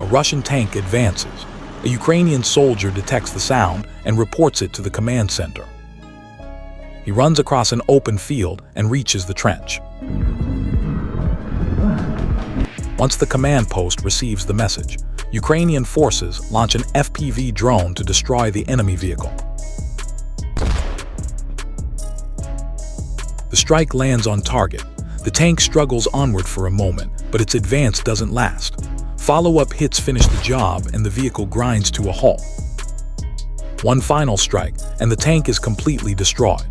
Russian tank advances. A Ukrainian soldier detects the sound and reports it to the command center. He runs across an open field and reaches the trench. Once the command post receives the message, Ukrainian forces launch an FPV drone to destroy the enemy vehicle. The strike lands on target. The tank struggles onward for a moment, but its advance doesn't last. Follow-up hits finish the job and the vehicle grinds to a halt. One final strike, and the tank is completely destroyed.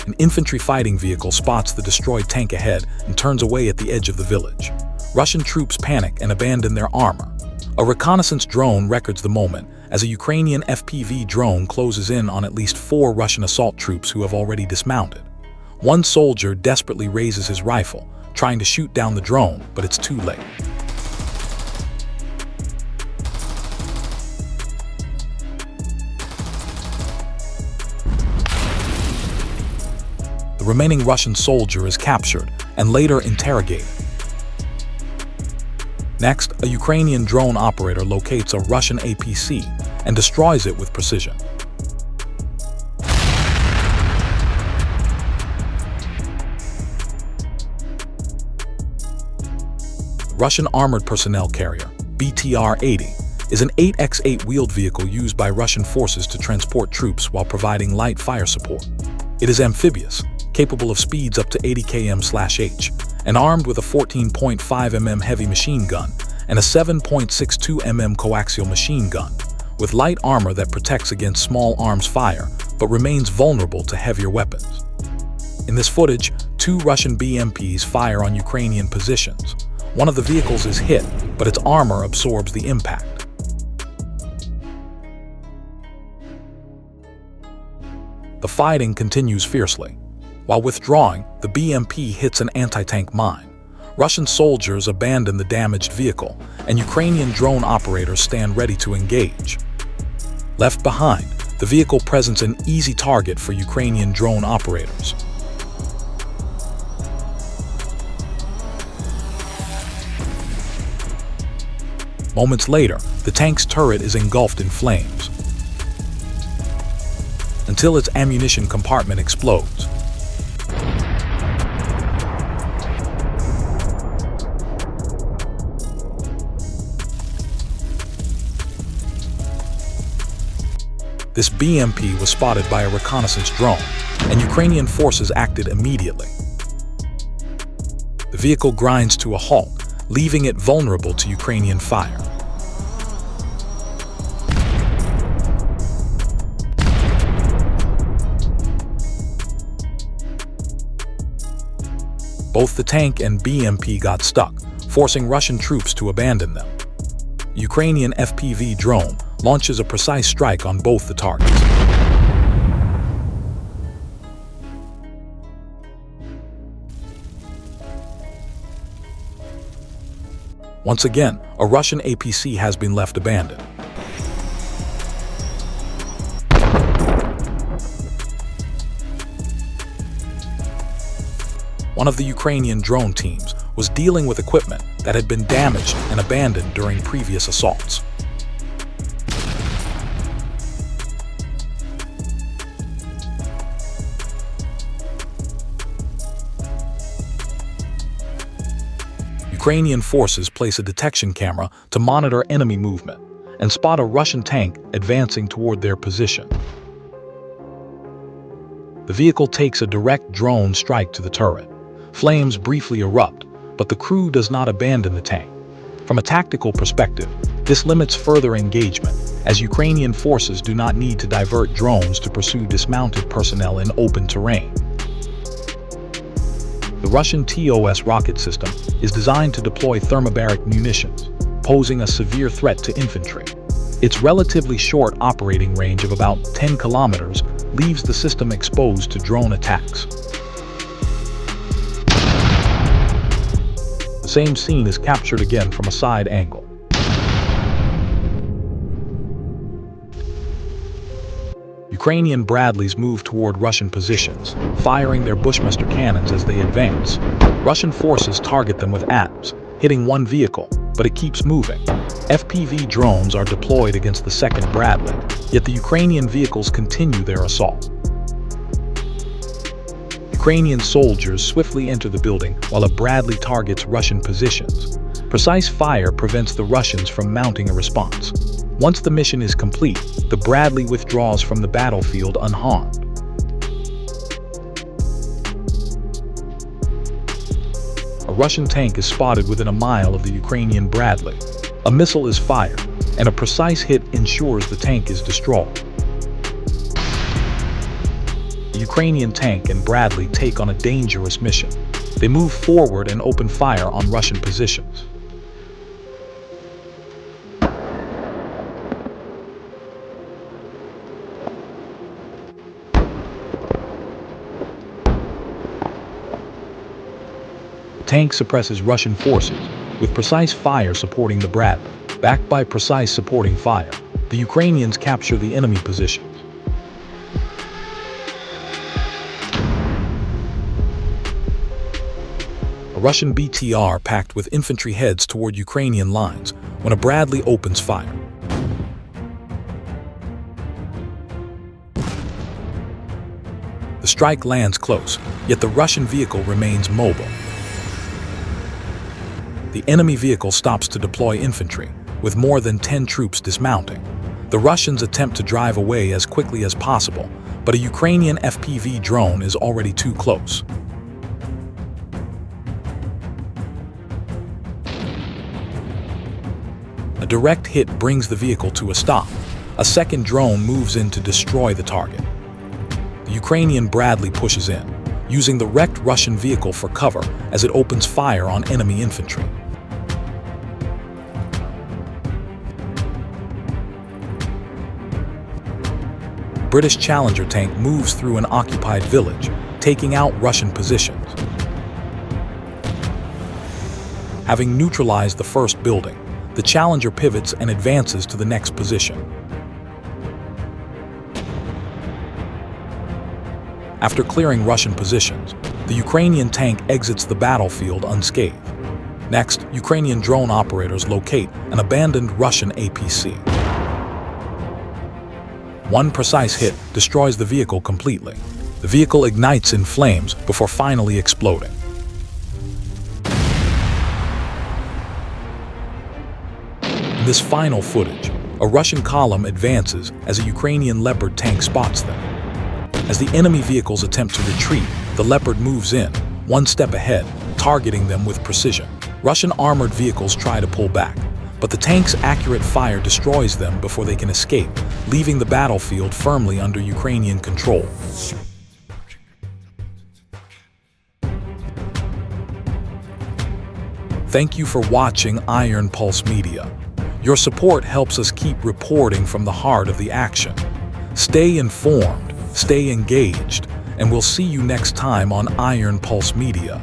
An infantry fighting vehicle spots the destroyed tank ahead and turns away at the edge of the village. Russian troops panic and abandon their armor. A reconnaissance drone records the moment as a Ukrainian FPV drone closes in on at least 4 Russian assault troops who have already dismounted. One soldier desperately raises his rifle, trying to shoot down the drone, but it's too late. The remaining Russian soldier is captured and later interrogated. Next, a Ukrainian drone operator locates a Russian APC and destroys it with precision. The Russian armored personnel carrier, BTR-80, is an 8x8 wheeled vehicle used by Russian forces to transport troops while providing light fire support. It is amphibious, capable of speeds up to 80 km/h, and armed with a 14.5 mm heavy machine gun and a 7.62 mm coaxial machine gun, with light armor that protects against small arms fire but remains vulnerable to heavier weapons. In this footage, 2 Russian BMPs fire on Ukrainian positions. One of the vehicles is hit, but its armor absorbs the impact. The fighting continues fiercely. While withdrawing, the BMP hits an anti-tank mine. Russian soldiers abandon the damaged vehicle, and Ukrainian drone operators stand ready to engage. Left behind, the vehicle presents an easy target for Ukrainian drone operators. Moments later, the tank's turret is engulfed in flames, until its ammunition compartment explodes. This BMP was spotted by a reconnaissance drone, and Ukrainian forces acted immediately. The vehicle grinds to a halt, leaving it vulnerable to Ukrainian fire. Both the tank and BMP got stuck, forcing Russian troops to abandon them. The Ukrainian FPV drone launches a precise strike on both the targets. Once again, a Russian APC has been left abandoned. One of the Ukrainian drone teams was dealing with equipment that had been damaged and abandoned during previous assaults. Ukrainian forces place a detection camera to monitor enemy movement and spot a Russian tank advancing toward their position. The vehicle takes a direct drone strike to the turret. Flames briefly erupt, but the crew does not abandon the tank. From a tactical perspective, this limits further engagement, as Ukrainian forces do not need to divert drones to pursue dismounted personnel in open terrain. The Russian TOS rocket system is designed to deploy thermobaric munitions, posing a severe threat to infantry. Its relatively short operating range of about 10 kilometers leaves the system exposed to drone attacks. The same scene is captured again from a side angle. Ukrainian Bradleys move toward Russian positions, firing their Bushmaster cannons as they advance. Russian forces target them with APCs, hitting one vehicle, but it keeps moving. FPV drones are deployed against the second Bradley, yet the Ukrainian vehicles continue their assault. Ukrainian soldiers swiftly enter the building while a Bradley targets Russian positions. Precise fire prevents the Russians from mounting a response. Once the mission is complete, the Bradley withdraws from the battlefield unharmed. A Russian tank is spotted within a mile of the Ukrainian Bradley. A missile is fired, and a precise hit ensures the tank is destroyed. The Ukrainian tank and Bradley take on a dangerous mission. They move forward and open fire on Russian positions. The tank suppresses Russian forces, with precise fire supporting the Bradley. Backed by precise supporting fire, the Ukrainians capture the enemy positions. A Russian BTR packed with infantry heads toward Ukrainian lines when a Bradley opens fire. The strike lands close, yet the Russian vehicle remains mobile. The enemy vehicle stops to deploy infantry, with more than 10 troops dismounting. The Russians attempt to drive away as quickly as possible, but a Ukrainian FPV drone is already too close. A direct hit brings the vehicle to a stop. A second drone moves in to destroy the target. The Ukrainian Bradley pushes in, using the wrecked Russian vehicle for cover as it opens fire on enemy infantry. British Challenger tank moves through an occupied village, taking out Russian positions. Having neutralized the first building, the Challenger pivots and advances to the next position. After clearing Russian positions, the Ukrainian tank exits the battlefield unscathed. Next, Ukrainian drone operators locate an abandoned Russian APC. One precise hit destroys the vehicle completely. The vehicle ignites in flames before finally exploding. In this final footage, a Russian column advances as a Ukrainian Leopard tank spots them. As the enemy vehicles attempt to retreat, the Leopard moves in, one step ahead, targeting them with precision. Russian armored vehicles try to pull back, but the tank's accurate fire destroys them before they can escape, leaving the battlefield firmly under Ukrainian control. Thank you for watching Iron Pulse Media. Your support helps us keep reporting from the heart of the action. Stay informed, stay engaged, and we'll see you next time on Iron Pulse Media.